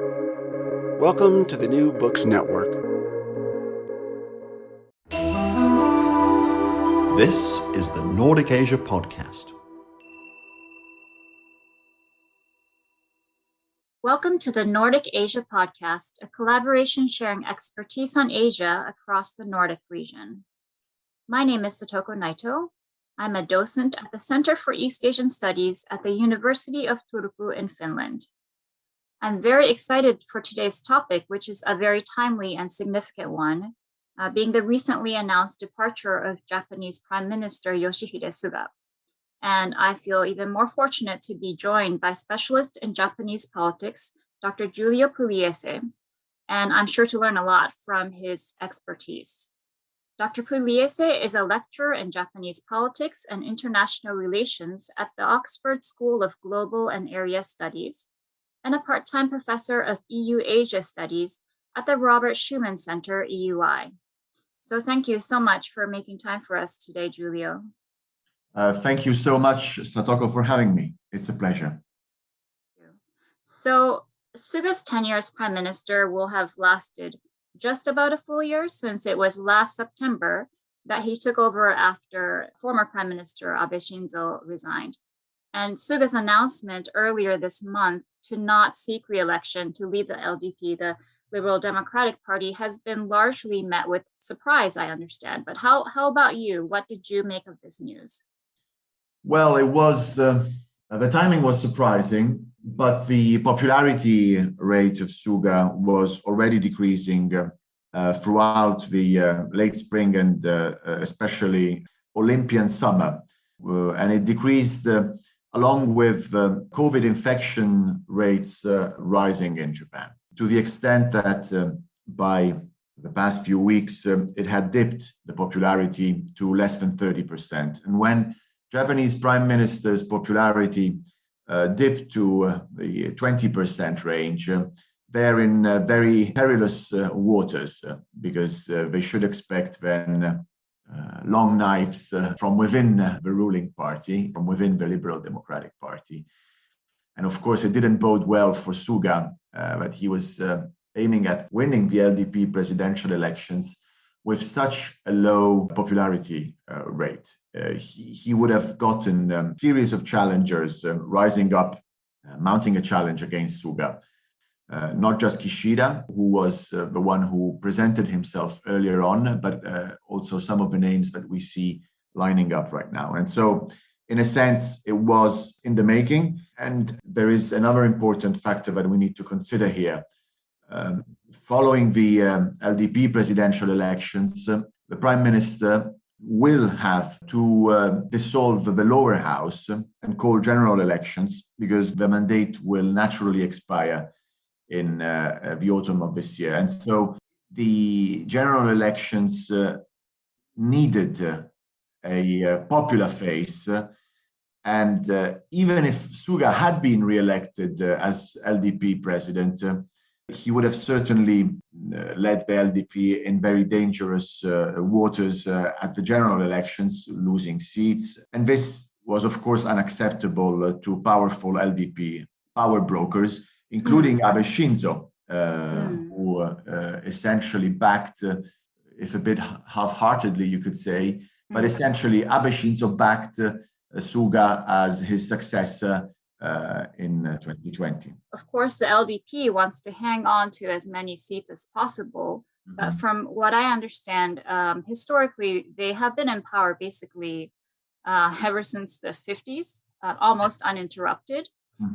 Welcome to the New Books Network. This is the Nordic Asia Podcast. Welcome to the Nordic Asia Podcast, a collaboration sharing expertise on Asia across the Nordic region. My name is Satoko Naito. I'm a docent at the Center for East Asian Studies at the University of Turku in Finland. I'm very excited for today's topic, which is a very timely and significant one, being the recently announced departure of Japanese Prime Minister Yoshihide Suga. And I feel even more fortunate to be joined by specialist in Japanese politics, Dr. Giulio Pugliese, and I'm sure to learn a lot from his expertise. Dr. Pugliese is a lecturer in Japanese politics and international relations at the Oxford School of Global and Area Studies, and a part-time professor of EU-Asia Studies at the Robert Schuman Center, EUI. So thank you so much for making time for us today, Giulio. Thank you so much, Satoko, for having me. It's a pleasure. So Suga's tenure as Prime Minister will have lasted just about a full year, since it was last September that he took over after former Prime Minister Abe Shinzo resigned. And Suga's announcement earlier this month to not seek re-election to lead the LDP, the Liberal Democratic Party, has been largely met with surprise, I understand. But how about you? What did you make of this news? Well, it was the timing was surprising, but the popularity rate of Suga was already decreasing throughout the late spring and especially Olympian summer. And it decreased along with COVID infection rates rising in Japan, to the extent that by the past few weeks, it had dipped the popularity to less than 30%. And when Japanese prime minister's popularity dipped to the 20% range, they're in very perilous waters, because they should expect then long knives from within the ruling party, from within the Liberal Democratic Party. And of course, it didn't bode well for Suga, that he was aiming at winning the LDP presidential elections with such a low popularity rate. He would have gotten a series of challengers rising up, mounting a challenge against Suga. Not just Kishida, who was the one who presented himself earlier on, but also some of the names that we see lining up right now. And so, in a sense, it was in the making. And there is another important factor that we need to consider here. Following the LDP presidential elections, the Prime Minister will have to dissolve the lower house and call general elections, because the mandate will naturally expire in the autumn of this year. And so the general elections needed a popular face. And even if Suga had been re-elected as LDP president, he would have certainly led the LDP in very dangerous waters at the general elections, losing seats. And this was, of course, unacceptable to powerful LDP power brokers, including Abe Shinzo, who essentially backed, if a bit half-heartedly, you could say, but essentially Abe Shinzo backed Suga as his successor in 2020. Of course, the LDP wants to hang on to as many seats as possible. But from what I understand, historically, they have been in power basically ever since the 50s, almost uninterrupted.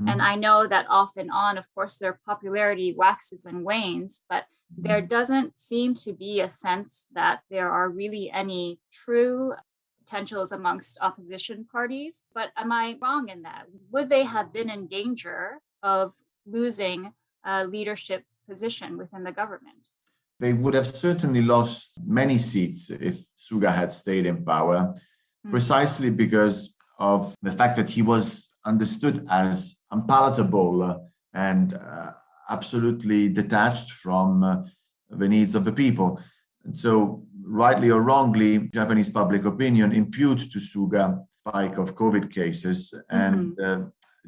And I know that off and on, of course, their popularity waxes and wanes, but there doesn't seem to be a sense that there are really any true potentials amongst opposition parties. But am I wrong in that? Would they have been in danger of losing a leadership position within the government? They would have certainly lost many seats if Suga had stayed in power, precisely because of the fact that he was understood as unpalatable and absolutely detached from the needs of the people. And so, rightly or wrongly, Japanese public opinion imputed to Suga a spike of COVID cases. And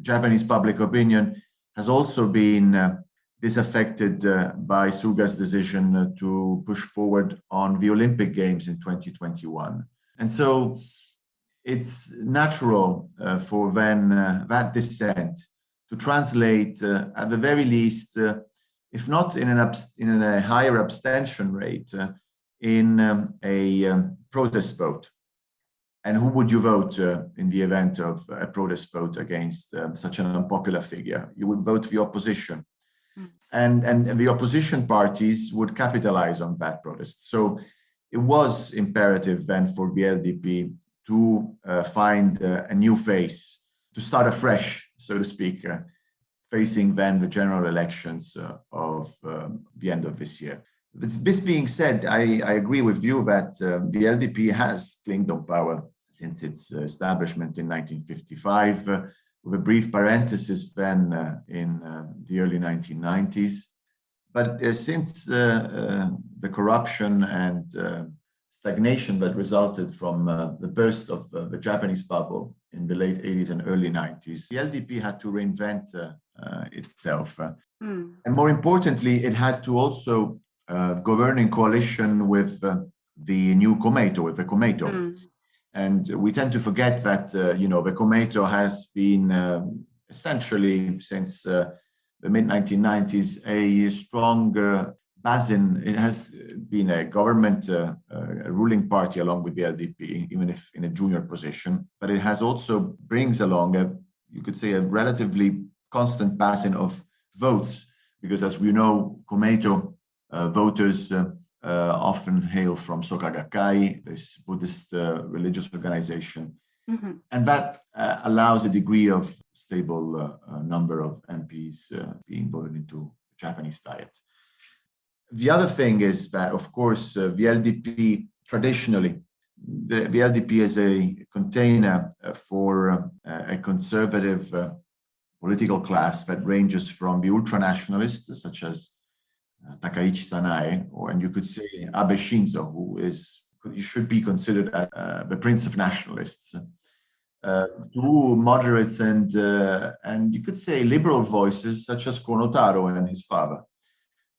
Japanese public opinion has also been disaffected by Suga's decision to push forward on the Olympic Games in 2021. And so it's natural for then that dissent to translate, at the very least, if not in a higher abstention rate, in a protest vote. And who would you vote in the event of a protest vote against such an unpopular figure? You would vote the opposition. And the opposition parties would capitalize on that protest. So it was imperative then for the LDP to find a new face, to start afresh, so to speak, facing then the general elections of the end of this year. This being said, I agree with you that the LDP has clinged on power since its establishment in 1955, with a brief parenthesis then in the early 1990s. But since the corruption and stagnation that resulted from the burst of the Japanese bubble in the late 80s and early 90s, the LDP had to reinvent itself. And more importantly, it had to also govern in coalition with the new Komeito, with the Komeito. And we tend to forget that, the Komeito has been essentially since the mid-1990s a strong basin. It has been a government, a ruling party along with the LDP, even if in a junior position. But it has also brings along you could say, a relatively constant basin of votes, because as we know, Komeito voters often hail from Soka Gakkai, this Buddhist religious organization. And that allows a degree of stable number of MPs being voted into the Japanese Diet. The other thing is that, of course, the LDP traditionally, the LDP is a container for a conservative political class that ranges from the ultranationalists, such as Takaichi Sanae, and you could say Abe Shinzo, you should be considered the prince of nationalists, to moderates and you could say liberal voices such as Kono Taro and his father.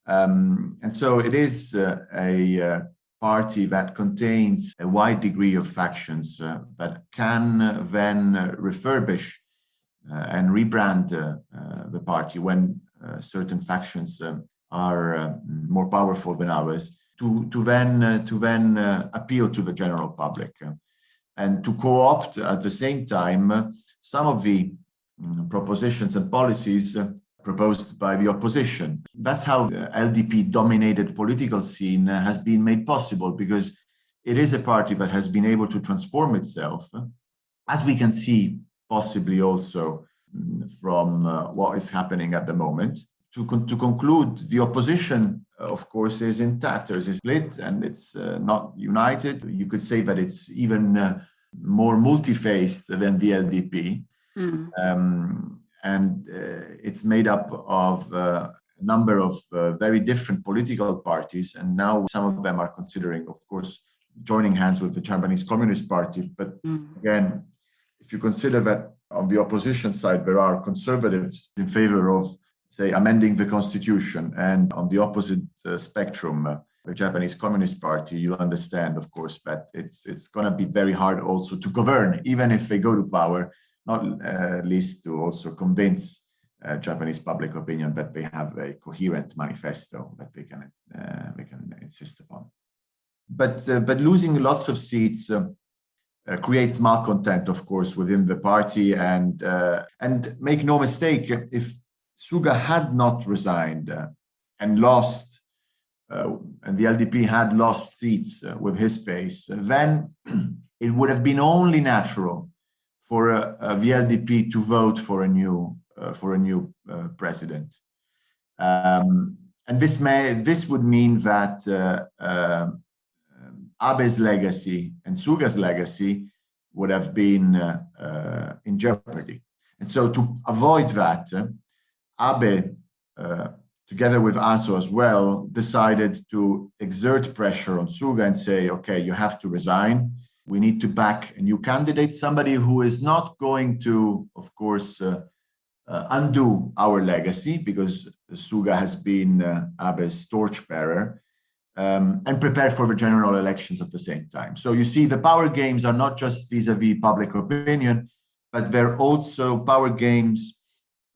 And so it is a party that contains a wide degree of factions that can then refurbish and rebrand the party when certain factions are more powerful than ours, to then appeal to the general public and to co-opt at the same time some of the propositions and policies proposed by the opposition. That's how the LDP-dominated political scene has been made possible, because it is a party that has been able to transform itself, as we can see possibly also from what is happening at the moment. To conclude, the opposition, of course, is in tatters, is split, and it's not united. You could say that it's even more multi-faced than the LDP. And it's made up of a number of very different political parties. And now some of them are considering, of course, joining hands with the Japanese Communist Party. But again, if you consider that on the opposition side, there are conservatives in favor of, say, amending the constitution, and on the opposite spectrum, the Japanese Communist Party, you'll understand, of course, that it's going to be very hard also to govern, even if they go to power, not least to also convince Japanese public opinion that they have a coherent manifesto that they can insist upon. But losing lots of seats creates malcontent, of course, within the party, and make no mistake, if Suga had not resigned and lost, and the LDP had lost seats with his face, then it would have been only natural for the LDP to vote for a new president, and this would mean that Abe's legacy and Suga's legacy would have been in jeopardy. And so, to avoid that, Abe, together with Aso as well, decided to exert pressure on Suga and say, okay, you have to resign. We need to back a new candidate, somebody who is not going to, of course, undo our legacy, because Suga has been Abe's torchbearer, and prepare for the general elections at the same time. So you see, the power games are not just vis-a-vis public opinion, but they're also power games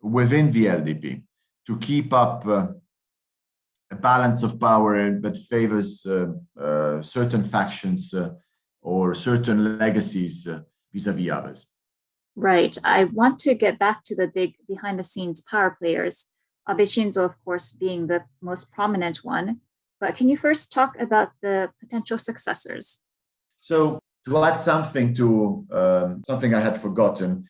within the LDP to keep up a balance of power that favors certain factions or certain legacies vis-a-vis others. Right. I want to get back to the big behind-the-scenes power players, Abe Shinzo, of course, being the most prominent one. But can you first talk about the potential successors? So to add something to something I had forgotten,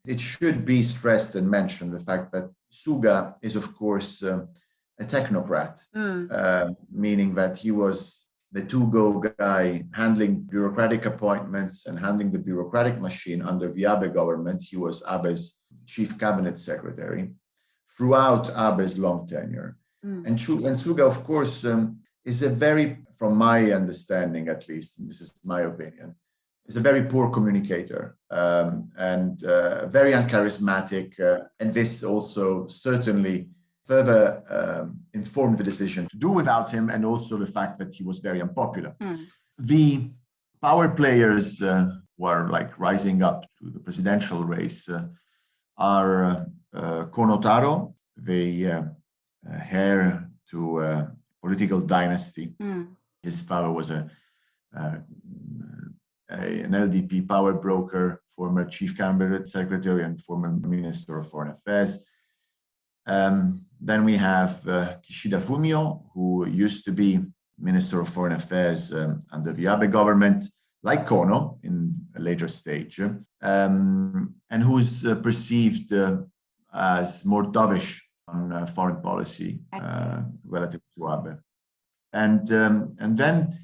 it should be stressed and mentioned the fact that Suga is, of course, a technocrat, meaning that he was the to-go guy handling bureaucratic appointments and handling the bureaucratic machine under the Abe government. He was Abe's chief cabinet secretary throughout Abe's long tenure. And Suga, of course, is a very, from my understanding at least, and this is my opinion, is a very poor communicator and very uncharismatic. And this also certainly further informed the decision to do without him, and also the fact that he was very unpopular. The power players who are like rising up to the presidential race are Kono Taro, the heir to a political dynasty. His father was an LDP power broker, former chief cabinet secretary, and former minister of foreign affairs. Then we have Kishida Fumio, who used to be minister of foreign affairs under the Abe government, like Kono in a later stage, and who's perceived as more dovish on foreign policy relative to Abe. And then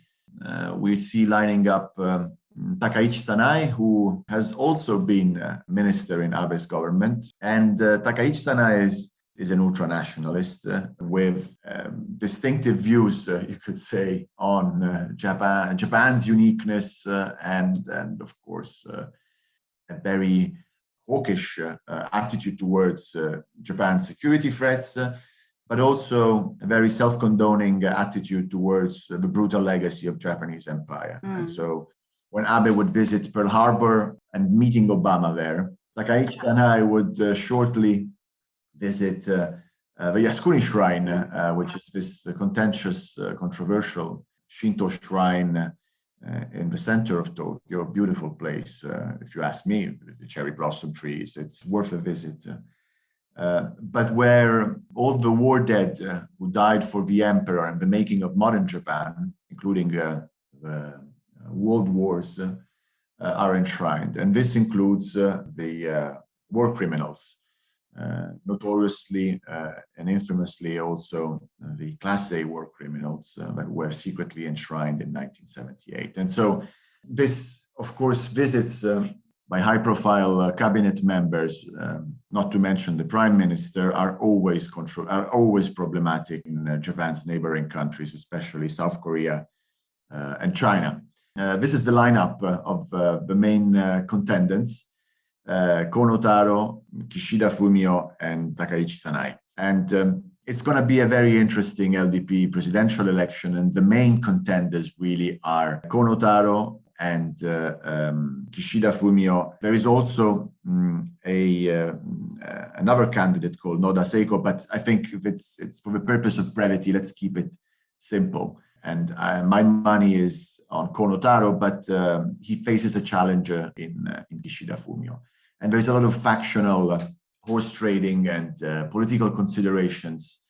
we see lining up Takaichi Sanae, who has also been minister in Abe's government. And Takaichi Sanae is an ultranationalist with distinctive views, you could say, on Japan's uniqueness and of course, a very hawkish attitude towards Japan's security threats, but also a very self-condoning attitude towards the brutal legacy of Japanese empire. And so when Abe would visit Pearl Harbor and meeting Obama there, Takaichi Sanae would shortly visit the Yasukuni Shrine, which is this contentious, controversial Shinto shrine in the center of Tokyo. Beautiful place, if you ask me, the cherry blossom trees. It's worth a visit. But where all the war dead who died for the emperor and the making of modern Japan, including the world wars, are enshrined. And this includes the war criminals, notoriously and infamously also the Class A war criminals that were secretly enshrined in 1978. And so this, of course, visits by high-profile cabinet members, not to mention the prime minister, are always problematic in Japan's neighboring countries, especially South Korea and China. This is the lineup of the main contendants: Kono Taro, Kishida Fumio, and Takaichi Sanae. And it's going to be a very interesting LDP presidential election, and the main contenders really are Kono Taro and Kishida Fumio. There is also another candidate called Noda Seiko, but I think if it's for the purpose of brevity, let's keep it simple. And my money is on Kono Taro, but he faces a challenger in Kishida Fumio. And there's a lot of factional horse trading and political considerations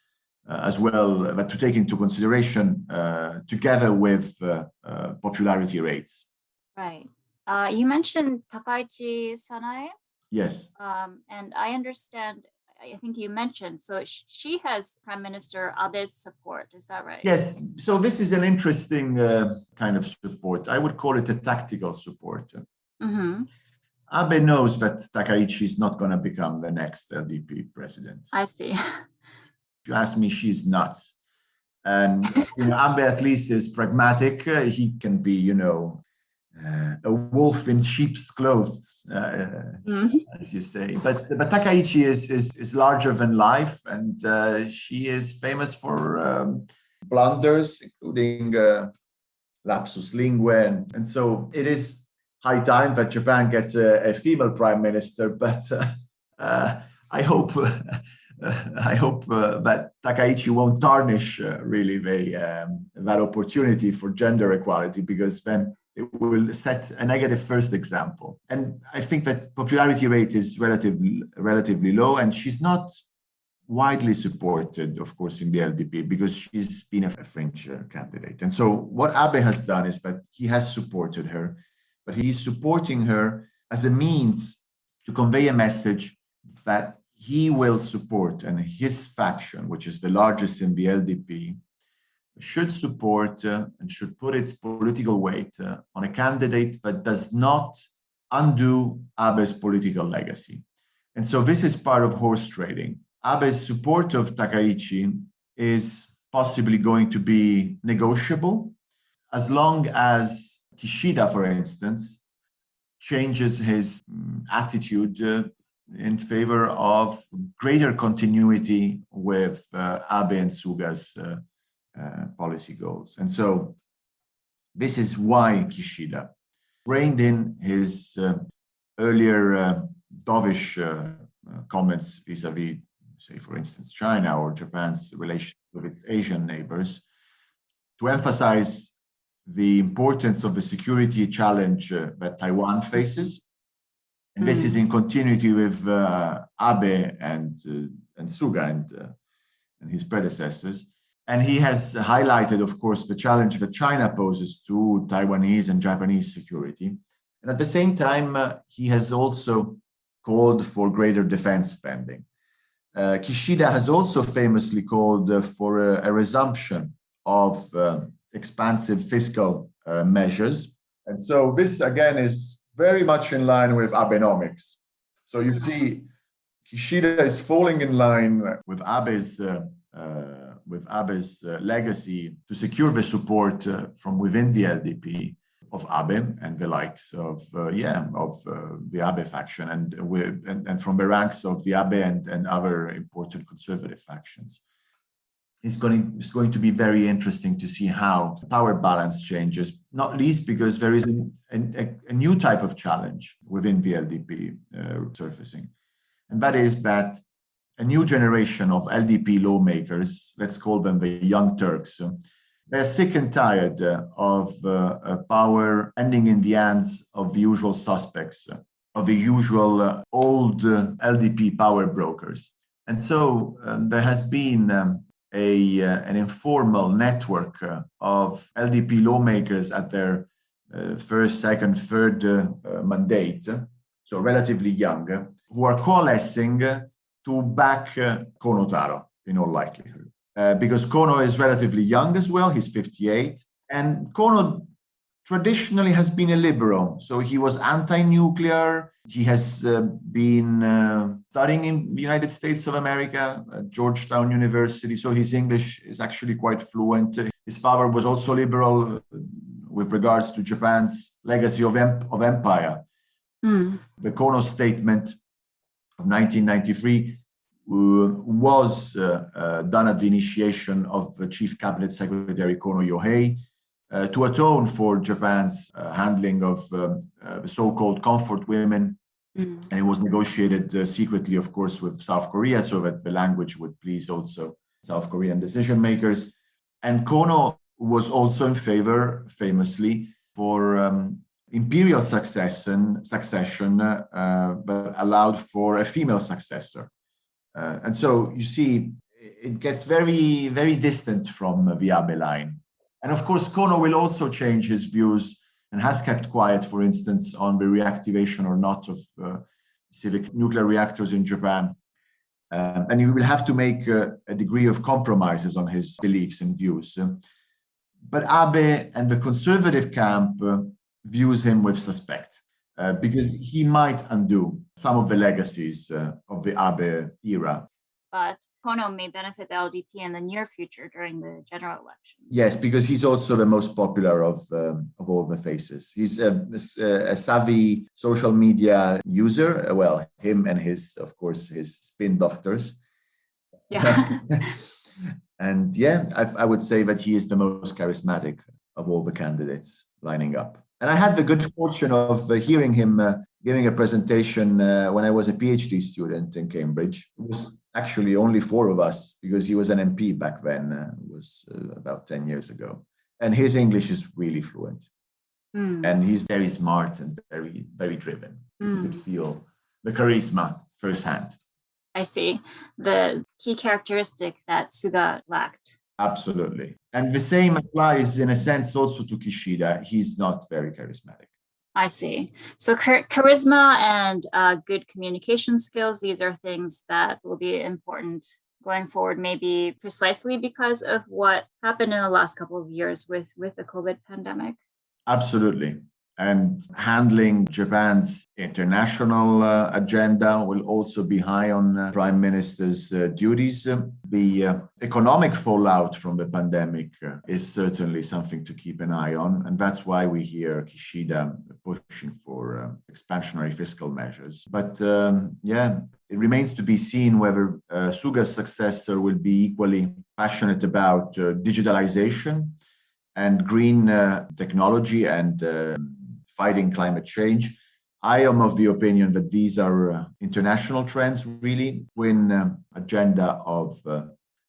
as well that to take into consideration together with popularity rates. Right. You mentioned Takaichi Sanae. Yes. And I understand, I think you mentioned, so she has Prime Minister Abe's support. Is that right? Yes. So this is an interesting kind of support. I would call it a tactical support. Mm-hmm. Abe knows that Takaichi is not going to become the next LDP president. I see. If you ask me, she's nuts. And Abe at least is pragmatic. He can be, a wolf in sheep's clothes, as you say. But Takaichi is larger than life, and she is famous for blunders, including lapsus linguae, and so it is high time that Japan gets a female prime minister. But I hope that Takaichi won't tarnish really that opportunity for gender equality, because then it will set a negative first example. And I think that popularity rate is relatively low, and she's not widely supported, of course, in the LDP, because she's been a fringe candidate. And so what Abe has done is that he has supported her, but he's supporting her as a means to convey a message that he will support, and his faction, which is the largest in the LDP, should support and should put its political weight on a candidate that does not undo Abe's political legacy. And so this is part of horse trading. Abe's support of Takaichi is possibly going to be negotiable as long as Kishida, for instance, changes his attitude in favor of greater continuity with Abe and Suga's policy goals. And so this is why Kishida reined in his earlier dovish comments vis-a-vis, say, for instance, China or Japan's relation with its Asian neighbors, to emphasize the importance of the security challenge that Taiwan faces. And this is in continuity with Abe and Suga and his predecessors. And he has highlighted, of course, the challenge that China poses to Taiwanese and Japanese security. And at the same time, he has also called for greater defense spending. Kishida has also famously called for a resumption of expansive fiscal measures. And so this, again, is very much in line with Abenomics. So you see, Kishida is falling in line with Abe's legacy to secure the support from within the LDP of Abe and the likes of the Abe faction and from the ranks of the Abe and other important conservative factions. It's going to be very interesting to see how power balance changes, not least because there is a new type of challenge within the LDP surfacing. And that is that a new generation of LDP lawmakers, let's call them the Young Turks, they're sick and tired of power ending in the hands of the usual suspects, of the usual old LDP power brokers. And so there has been an informal network of LDP lawmakers at their first, second, third mandate, so relatively young, who are coalescing to back Kono Taro in all likelihood. Because Kono is relatively young as well, he's 58, and Kono traditionally has been a liberal. So he was anti-nuclear. He has been studying in the United States of America at Georgetown University. So his English is actually quite fluent. His father was also liberal with regards to Japan's legacy of empire. The Kono statement of 1993 was done at the initiation of Chief Cabinet Secretary Kono Yohei to atone for Japan's handling of the so-called comfort women. And it was negotiated secretly, of course, with South Korea so that the language would please also South Korean decision makers. And Kono was also in favor, famously, for imperial succession, but allowed for a female successor. And so you see, it gets very, very distant from the Abe line. And of course, Kono will also change his views and has kept quiet, for instance, on the reactivation or not of civic nuclear reactors in Japan. And he will have to make a degree of compromises on his beliefs and views. But Abe and the conservative camp views him with suspect. Because he might undo some of the legacies of the Abe era. but Kono may benefit the LDP in the near future during the general election. Yes, because he's also the most popular of all the faces. He's a savvy social media user. Well, him and of course, his spin doctors. Yeah. And yeah, I would say that he is the most charismatic of all the candidates lining up. And I had the good fortune of hearing him giving a presentation when I was a PhD student in Cambridge. It was actually only four of us because he was an MP back then. It was about 10 years ago. And his English is really fluent. And he's very smart and very, very driven. You could feel the charisma firsthand. I see. The key characteristic that Suga lacked. Absolutely. And the same applies in a sense also to Kishida. He's not very charismatic. I see. So charisma and good communication skills, these are things that will be important going forward, maybe precisely because of what happened in the last couple of years with the COVID pandemic. Absolutely. And handling Japan's international agenda will also be high on the Prime Minister's duties. The economic fallout from the pandemic is certainly something to keep an eye on. And that's why we hear Kishida pushing for expansionary fiscal measures. But yeah, it remains to be seen whether Suga's successor will be equally passionate about digitalization and green technology and fighting climate change. I am of the opinion that these are international trends, really. Twin agenda of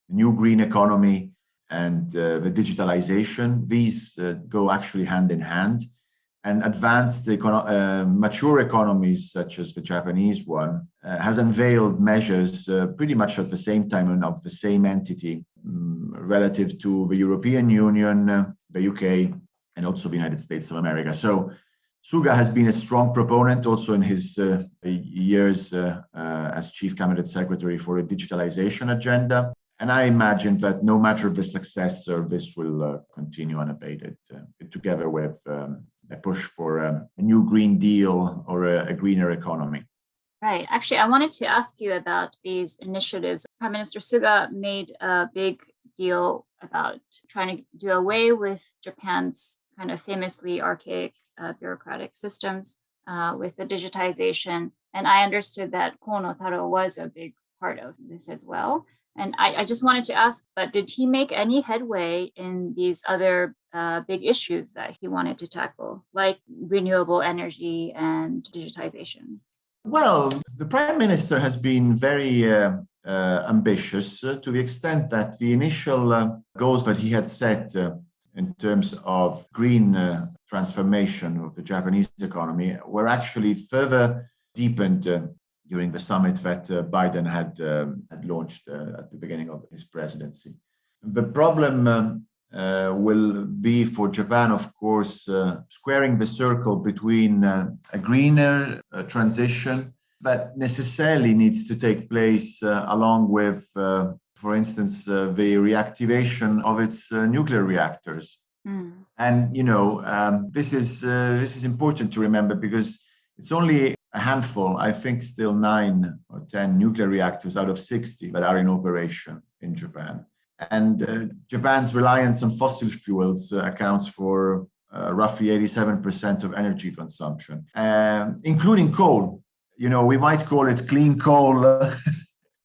new green economy and the digitalization. These go actually hand in hand. And advanced mature economies, such as the Japanese one, has unveiled measures pretty much at the same time and of the same entity relative to the European Union, the UK, and also the United States of America. So Suga has been a strong proponent also in his years as Chief Cabinet Secretary for a digitalization agenda. And I imagine that no matter the successor, this will continue unabated, together with a push for a new Green Deal or a greener economy. Right. Actually, I wanted to ask you about these initiatives. Prime Minister Suga made a big deal about trying to do away with Japan's kind of famously archaic bureaucratic systems with the digitization. And I understood that Kono Taro was a big part of this as well. And I just wanted to ask, but did he make any headway in these other big issues that he wanted to tackle, like renewable energy and digitization? Well, the Prime Minister has been very ambitious to the extent that the initial goals that he had set in terms of green transformation of the Japanese economy were actually further deepened during the summit that Biden had launched at the beginning of his presidency. The problem will be for Japan, of course, squaring the circle between a greener transition that necessarily needs to take place along with, for instance, the reactivation of its nuclear reactors. And, you know, this is important to remember because it's only a handful, I think still 9 or 10 nuclear reactors out of 60 that are in operation in Japan. And Japan's reliance on fossil fuels accounts for roughly 87% of energy consumption, including coal. You know, we might call it clean coal.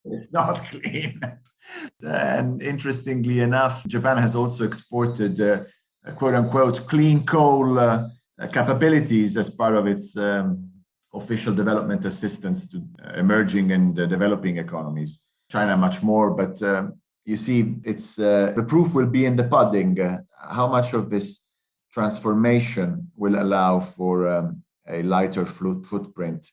It's not clean. And interestingly enough, Japan has also exported quote unquote clean coal capabilities as part of its official development assistance to emerging and developing economies. China much more, but you see, it's the proof will be in the pudding. How much of this transformation will allow for a lighter footprint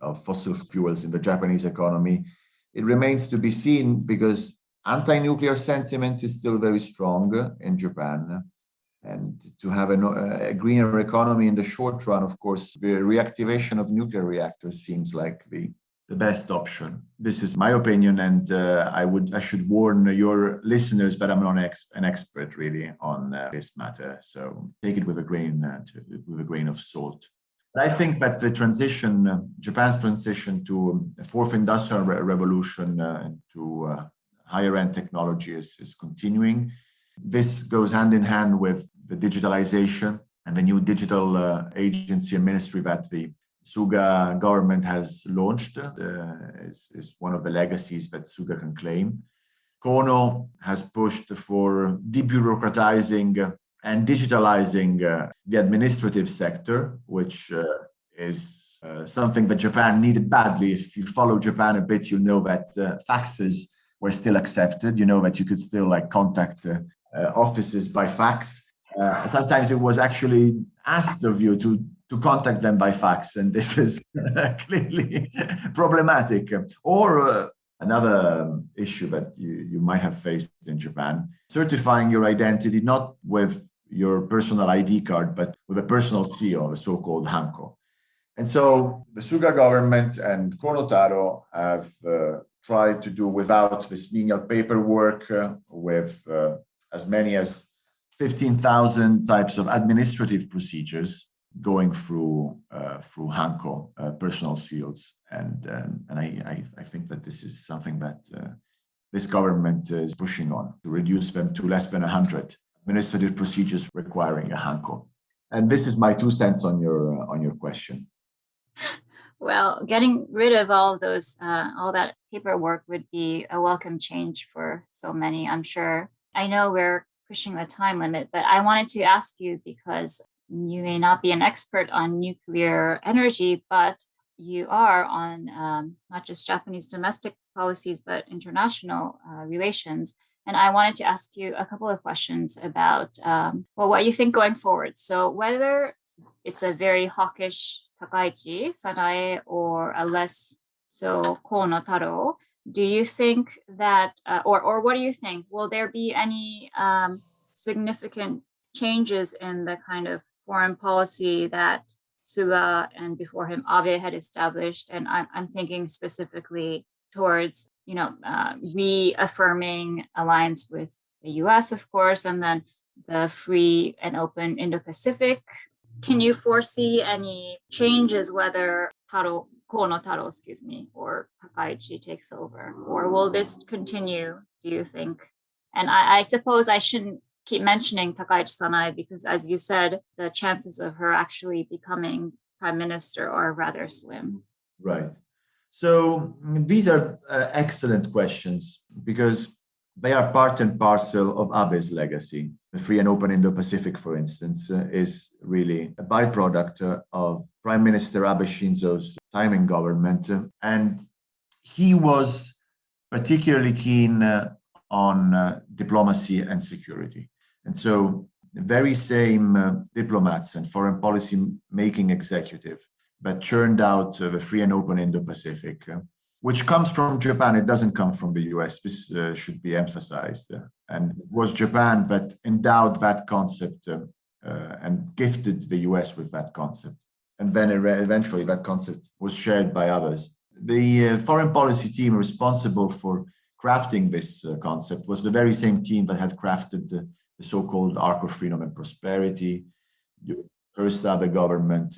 of fossil fuels in the Japanese economy? It remains to be seen because anti-nuclear sentiment is still very strong in Japan. And to have a greener economy in the short run, of course, the reactivation of nuclear reactors seems like the best option. This is my opinion, and I should warn your listeners that I'm not an expert really on this matter. So take it with a grain of salt. I think that the transition, Japan's transition to a fourth industrial revolution, to higher end technology is continuing. This goes hand in hand with the digitalization and the new digital agency and ministry that the Suga government has launched. Is one of the legacies that Suga can claim. Kono has pushed for debureaucratizing and digitalizing the administrative sector, which is something that Japan needed badly. If you follow Japan a bit, you know that faxes were still accepted. You know that you could still contact offices by fax. Sometimes it was actually asked of you to contact them by fax, and this is clearly problematic. Or another issue that you might have faced in Japan, certifying your identity not with your personal ID card, but with a personal seal, a so-called hanko. And so the Suga government and Kono Taro have tried to do without this menial paperwork, with as many as 15,000 types of administrative procedures going through hanko, personal seals. And I think that this is something that this government is pushing on to reduce them to less than 100 administrative procedures requiring a hanko. And this is my 2 cents on your question. Well, getting rid of all those, all that paperwork would be a welcome change for so many, I'm sure. I know we're pushing the time limit, but I wanted to ask you, because you may not be an expert on nuclear energy, but you are on not just Japanese domestic policies, but international relations. And I wanted to ask you a couple of questions about, what you think going forward. So whether it's a very hawkish Takaichi Sanae or a less so Kono Taro, do you think that, or what do you think? Will there be any significant changes in the kind of foreign policy that Suga and before him Abe had established? And I'm thinking specifically towards, reaffirming alliance with the US, of course, and then the free and open Indo-Pacific. Can you foresee any changes whether Kono Taro, or Takaichi takes over? Or will this continue, do you think? And I suppose I shouldn't keep mentioning Takaichi Sanae because, as you said, the chances of her actually becoming prime minister are rather slim. Right. So these are excellent questions because they are part and parcel of Abe's legacy. The free and open Indo-Pacific, for instance, is really a byproduct of Prime Minister Abe Shinzo's time in government. And he was particularly keen on diplomacy and security. And so the very same diplomats and foreign policy making executive that churned out the free and open Indo-Pacific, which comes from Japan. It doesn't come from the US. This should be emphasized. And it was Japan that endowed that concept and gifted the US with that concept. And then eventually that concept was shared by others. The foreign policy team responsible for crafting this concept was the very same team that had crafted the so-called Arc of Freedom and Prosperity, the first Abe government,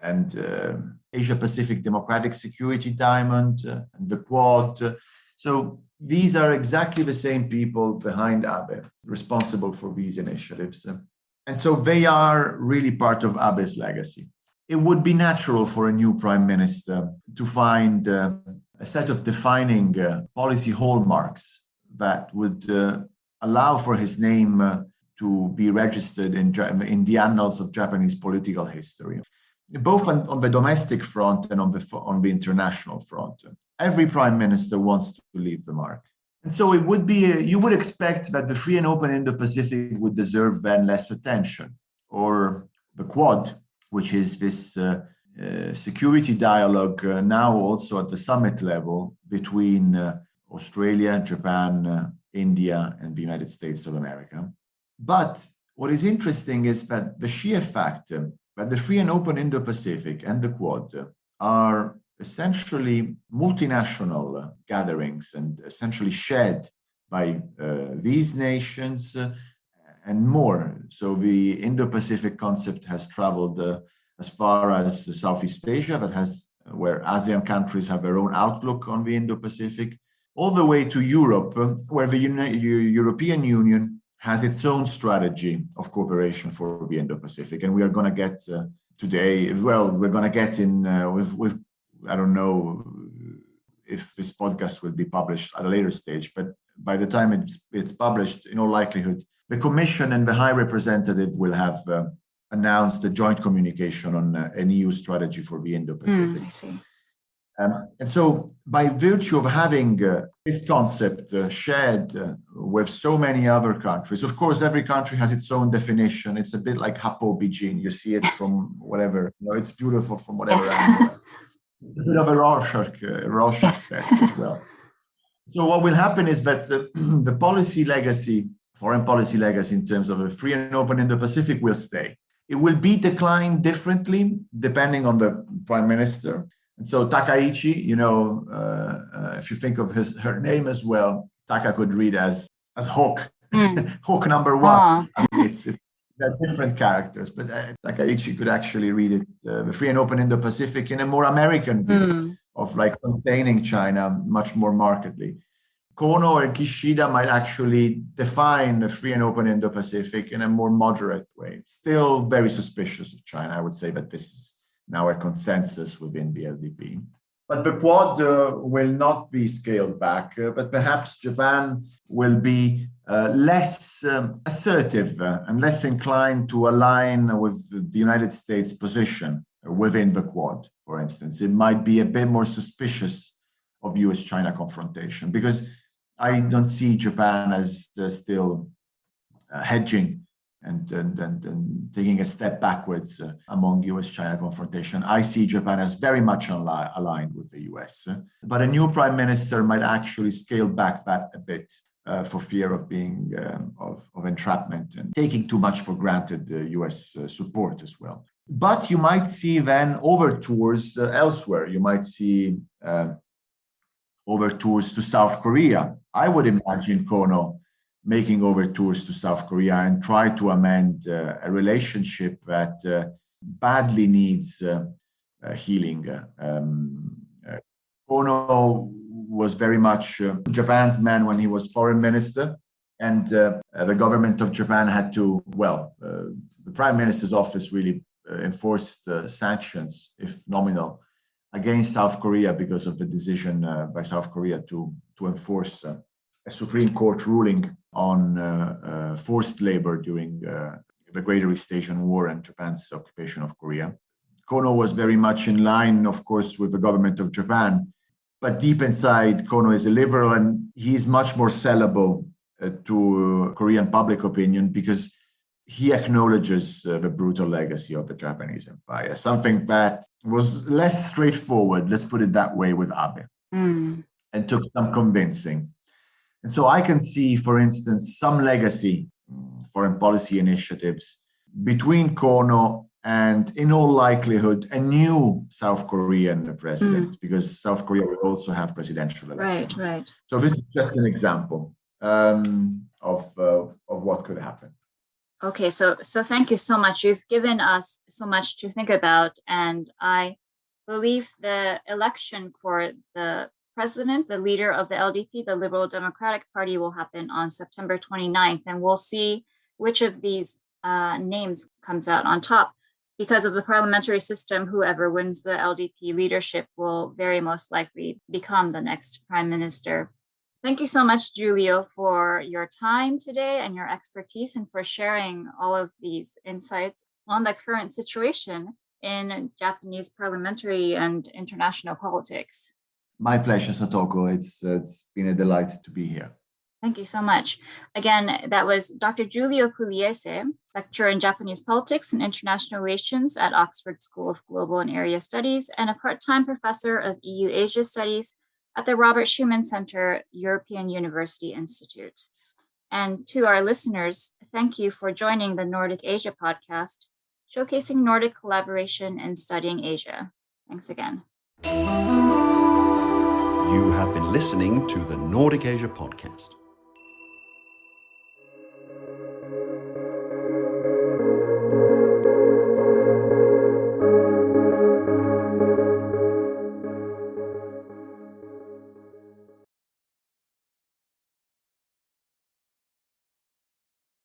and Asia-Pacific Democratic Security Diamond, and the Quad. So these are exactly the same people behind Abe, responsible for these initiatives. And so they are really part of Abe's legacy. It would be natural for a new prime minister to find a set of defining policy hallmarks that would allow for his name to be registered in the annals of Japanese political history, both on the domestic front and on the international front. Every prime minister wants to leave the mark. And so it would be, you would expect that the free and open Indo-Pacific would deserve then less attention, or the Quad, which is this security dialogue now also at the summit level between Australia, Japan, India, and the United States of America. But what is interesting is that the sheer fact that the free and open Indo-Pacific and the Quad are essentially multinational gatherings and essentially shared by these nations and more. So the Indo-Pacific concept has traveled as far as Southeast Asia, where ASEAN countries have their own outlook on the Indo-Pacific, all the way to Europe, where the European Union has its own strategy of cooperation for the Indo-Pacific. And we are going to get today, well, we're going to get in with, I don't know if this podcast will be published at a later stage, but by the time it's published, in all likelihood, the Commission and the High Representative will have announced a joint communication on an EU strategy for the Indo-Pacific. I see. And so by virtue of having this concept shared with so many other countries, of course, every country has its own definition. It's a bit like Hapo Bijin. You see it from whatever, it's beautiful from whatever angle. A bit of a Rorschach test as well. So what will happen is that the policy legacy, foreign policy legacy in terms of a free and open Indo-Pacific will stay. It will be declined differently depending on the prime minister. And so Takaichi, if you think of her name as well, Taka could read as Hawk, Hawk number one. I mean, they're different characters, but Takaichi could actually read it, the free and open Indo-Pacific, in a more American view of like containing China much more markedly. Kono or Kishida might actually define the free and open Indo-Pacific in a more moderate way. Still very suspicious of China. I would say that this is now a consensus within the LDP. But the Quad will not be scaled back, but perhaps Japan will be less assertive and less inclined to align with the United States position within the Quad, for instance. It might be a bit more suspicious of US-China confrontation, because I don't see Japan as still hedging and taking a step backwards among US-China confrontation. I see Japan as very much aligned with the US. But a new prime minister might actually scale back that a bit for fear of being of entrapment and taking too much for granted the US support as well. But you might see then overtures elsewhere. You might see overtures to South Korea. I would imagine Kono making overtures to South Korea and try to amend a relationship that badly needs healing. Kono was very much Japan's man when he was foreign minister, and the government of Japan had to, the prime minister's office really enforced sanctions, if nominal, against South Korea because of the decision by South Korea to enforce a Supreme Court ruling on forced labor during the Great East Asian War and Japan's occupation of Korea. Kono was very much in line, of course, with the government of Japan, but deep inside, Kono is a liberal, and he's much more sellable to Korean public opinion because he acknowledges the brutal legacy of the Japanese empire, something that was less straightforward, let's put it that way, with Abe, and took some convincing. And so I can see, for instance, some legacy foreign policy initiatives between Kono and, in all likelihood, a new South Korean president, because South Korea will also have presidential elections. Right. So this is just an example of what could happen. Okay, so thank you so much. You've given us so much to think about, and I believe the election for the president, the leader of the LDP, the Liberal Democratic Party, will happen on September 29th, and we'll see which of these names comes out on top. Because of the parliamentary system, whoever wins the LDP leadership will very most likely become the next prime minister. Thank you so much, Giulio, for your time today and your expertise, and for sharing all of these insights on the current situation in Japanese parliamentary and international politics. My pleasure, Satoko. It's been a delight to be here. Thank you so much. Again, that was Dr. Giulio Pugliese, lecturer in Japanese politics and international relations at Oxford School of Global and Area Studies, and a part-time professor of EU-Asia Studies at the Robert Schuman Center, European University Institute. And to our listeners, thank you for joining the Nordic Asia podcast, showcasing Nordic collaboration in studying Asia. Thanks again. You have been listening to the Nordic Asia podcast.